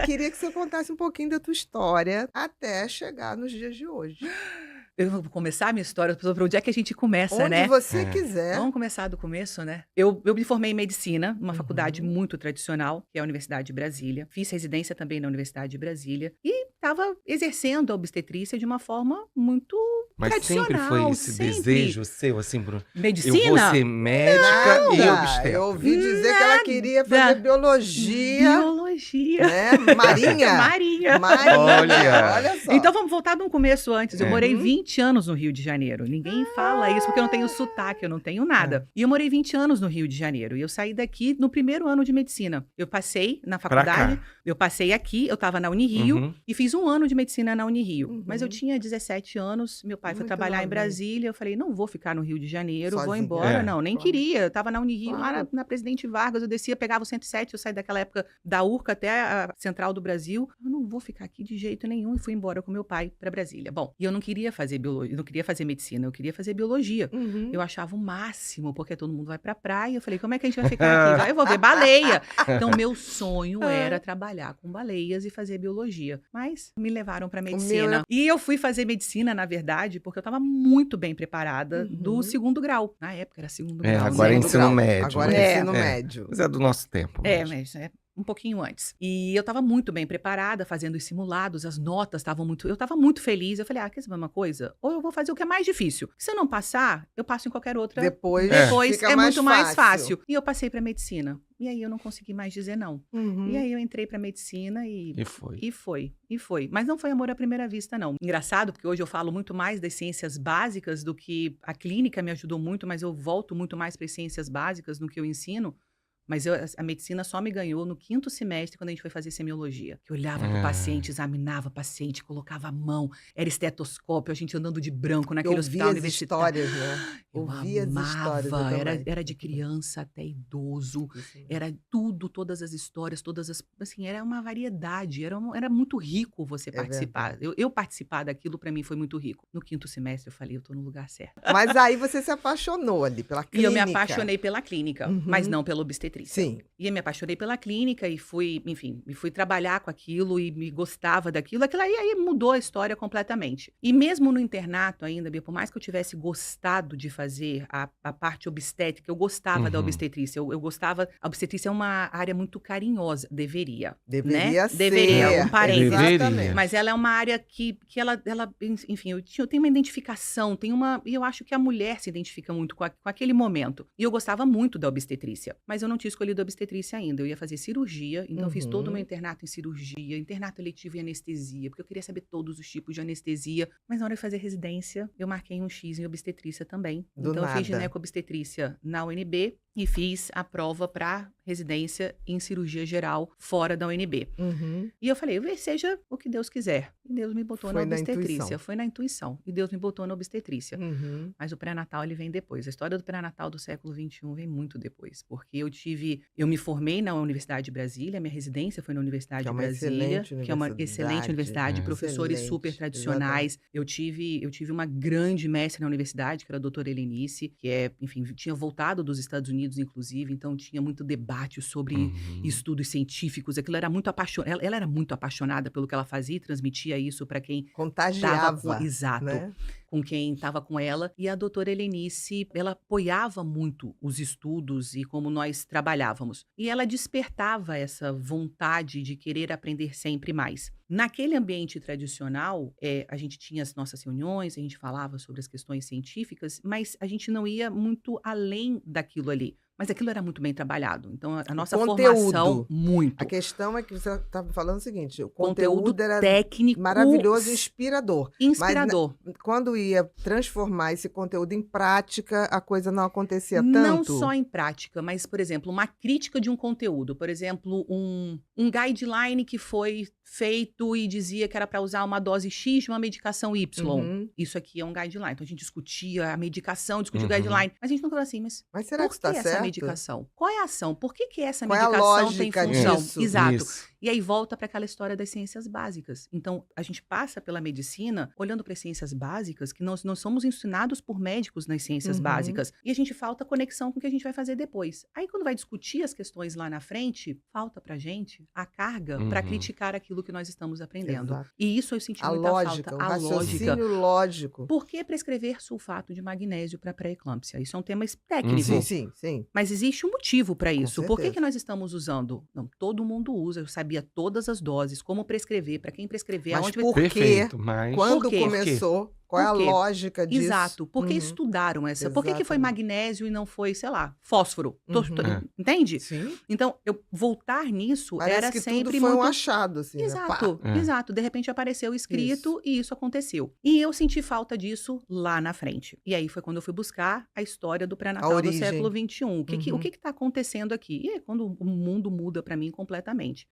Queria que você contasse um pouquinho da tua história até chegar nos dias de hoje. Eu vou começar a minha história, para onde é que a gente começa, Onde né? você quiser. Vamos começar do começo, né? Eu me formei em medicina, numa faculdade Uhum. muito tradicional, que é a Universidade de Brasília. Fiz residência também na Universidade de Brasília. E estava exercendo a obstetrícia de uma forma muito Mas sempre foi tradicional, esse sempre. desejo seu, assim, eu vou Medicina? ser médica e Nada. obstetra. Eu ouvi dizer que ela queria fazer biologia, Biologia. né? Marinha. Marinha. Olha só. Então vamos voltar de um começo antes. Eu É. morei 20 anos no Rio de Janeiro. Ninguém fala isso porque eu não tenho sotaque, eu não tenho nada. E eu morei 20 anos no Rio de Janeiro. E eu saí daqui no primeiro ano de medicina. Eu passei na faculdade, cá. eu passei aqui, eu estava na Unirio Uhum. e fiz um ano de medicina na Unirio. Mas eu tinha 17 anos, meu pai foi Muito trabalhar em novinha. Brasília. Eu falei, não vou ficar no Rio de Janeiro, vou Sozinha. embora. É. Não, nem Claro. queria. Eu estava na Unirio, lá Claro. na Presidente Vargas, eu descia, pegava o 107, eu saí daquela época da URCA até a Central do Brasil. Eu não vou ficar aqui de jeito nenhum e fui embora com meu pai para Brasília. Bom, e eu não queria fazer biologia, eu não queria fazer medicina, eu queria fazer biologia. Uhum. Eu achava o máximo, porque todo mundo vai pra praia. Eu falei, como é que a gente vai ficar aqui? Eu vou ver baleia. Então, meu sonho era trabalhar com baleias e fazer biologia. Mas me levaram pra medicina. E eu fui fazer medicina, na verdade, porque eu estava muito bem preparada do segundo grau. Na época era segundo É, grau. agora é segundo ensino grau. médio. Agora né? é ensino médio. Mas é do nosso tempo. Mas é um pouquinho antes. E eu estava muito bem preparada, fazendo os simulados, as notas estavam muito... Eu estava muito feliz. Eu falei, quer saber uma coisa? Ou eu vou fazer o que é mais difícil. Se eu não passar, eu passo em qualquer outra. Depois fica é mais muito mais fácil. E eu passei para medicina. E aí eu não consegui mais dizer não. Uhum. E aí eu entrei para medicina E foi. E foi. Mas não foi amor à primeira vista, não. Engraçado, porque hoje eu falo muito mais das ciências básicas do que... A clínica me ajudou muito, mas eu volto muito mais para as ciências básicas no que eu ensino. Mas a medicina só me ganhou no 5º semestre, quando a gente foi fazer semiologia. Que eu olhava para o paciente, examinava o paciente, colocava a mão, era estetoscópio, a gente andando de branco naquele hospital universitário. Histórias, né? Eu Ouvia as histórias. eu amava, também. era de criança até idoso, Isso. era tudo, todas as histórias, assim, era uma variedade, era muito rico você participar. Eu participar daquilo, para mim, foi muito rico. No 5º semestre, eu falei, eu tô no lugar certo. Mas aí você se apaixonou ali pela clínica. E eu me apaixonei pela clínica, mas não pela obstetrícia. Sim. E eu me apaixonei pela clínica e fui, enfim, fui trabalhar com aquilo e me gostava daquilo. Aquilo aí mudou a história completamente. E mesmo no internato ainda, Bia, por mais que eu tivesse gostado de fazer a parte obstétrica, eu gostava da obstetrícia. Eu gostava... A obstetrícia é uma área muito carinhosa. Deveria. Deveria né? ser. Deveria, um parênteses. Exatamente. Mas ela é uma área que ela enfim, eu tenho uma identificação, e eu acho que a mulher se identifica muito com aquele momento. E eu gostava muito da obstetrícia, mas eu não tinha escolhido a obstetrícia ainda. Eu ia fazer cirurgia, então eu fiz todo o meu internato em cirurgia, internato eletivo em anestesia, porque eu queria saber todos os tipos de anestesia. Mas na hora de fazer residência, eu marquei um X em obstetrícia também. Do então eu fiz nada. gineco-obstetrícia na UNB e fiz a prova para residência em cirurgia geral fora da UNB. Uhum. E eu falei, seja o que Deus quiser. E Deus me botou Foi na na obstetrícia. intuição. Foi na intuição. E Deus me botou na obstetrícia. Uhum. Mas o pré-natal, ele vem depois. A história do pré-natal do século XXI vem muito depois. Porque eu me formei na Universidade de Brasília, minha residência foi na Universidade Que é de uma Brasília, excelente que é uma excelente universidade, professores Excelente, super tradicionais. Eu tive uma grande mestre na universidade, que era a doutora Helenice, que enfim, tinha voltado dos Estados Unidos, inclusive, então tinha muito debate sobre estudos científicos. Aquilo era muito apaixonada. Ela era muito apaixonada pelo que ela fazia e transmitia isso para quem Contagiava. exato. Né? Com quem estava com ela. E a doutora Helenice, ela apoiava muito os estudos e como nós trabalhávamos. E ela despertava essa vontade de querer aprender sempre mais. Naquele ambiente tradicional, a gente tinha as nossas reuniões, a gente falava sobre as questões científicas, mas a gente não ia muito além daquilo ali. Mas aquilo era muito bem trabalhado. Então, a nossa formação, muito. A questão é que você estava falando o seguinte, o Conteúdo era técnico maravilhoso, inspirador. Inspirador. Mas quando ia transformar esse conteúdo em prática, a coisa não acontecia tanto? Não só em prática, mas, por exemplo, uma crítica de um conteúdo. Por exemplo, um guideline que foi feito e dizia que era para usar uma dose X de uma medicação Y. Uhum. Isso aqui é um guideline. Então, a gente discutia a medicação, discutia o guideline. Mas a gente não falava assim, mas será que está essa certo? medicação? Qual é a ação? Por que essa Qual é a medicação tem lógica função? disso? Exato. Isso. E aí volta para aquela história das ciências básicas. Então, a gente passa pela medicina olhando para as ciências básicas, que nós somos ensinados por médicos nas ciências Uhum. básicas. E a gente falta conexão com o que a gente vai fazer depois. Aí, quando vai discutir as questões lá na frente, falta pra gente a carga para Uhum. criticar aquilo que nós estamos aprendendo. Exato. E isso eu senti A muita lógica, falta. o A lógica. raciocínio lógico. Por que prescrever sulfato de magnésio para pré-eclâmpsia? Isso é um tema técnico. Sim. Mas existe um motivo para isso. Por que certeza. nós estamos usando? Não, todo mundo usa. Eu sabia todas as doses, como prescrever, para quem prescrever, Mas aonde... por quê? Perfeito, mas... Quando Por quê? começou, qual é a Por quê? lógica disso? Exato. Por que Uhum. estudaram essa? Por que foi Exatamente. magnésio e não foi, sei lá, fósforo? É. Entende? Sim. Então, eu voltar nisso Parece era que sempre tudo foi muito... um achado, assim, né? Pá. Exato, É. exato. De repente apareceu escrito e isso aconteceu. E eu senti falta disso lá na frente. E aí foi quando eu fui buscar a história do A pré-natal do origem. século XXI. O Uhum. que está acontecendo aqui? E é quando o mundo muda para mim completamente.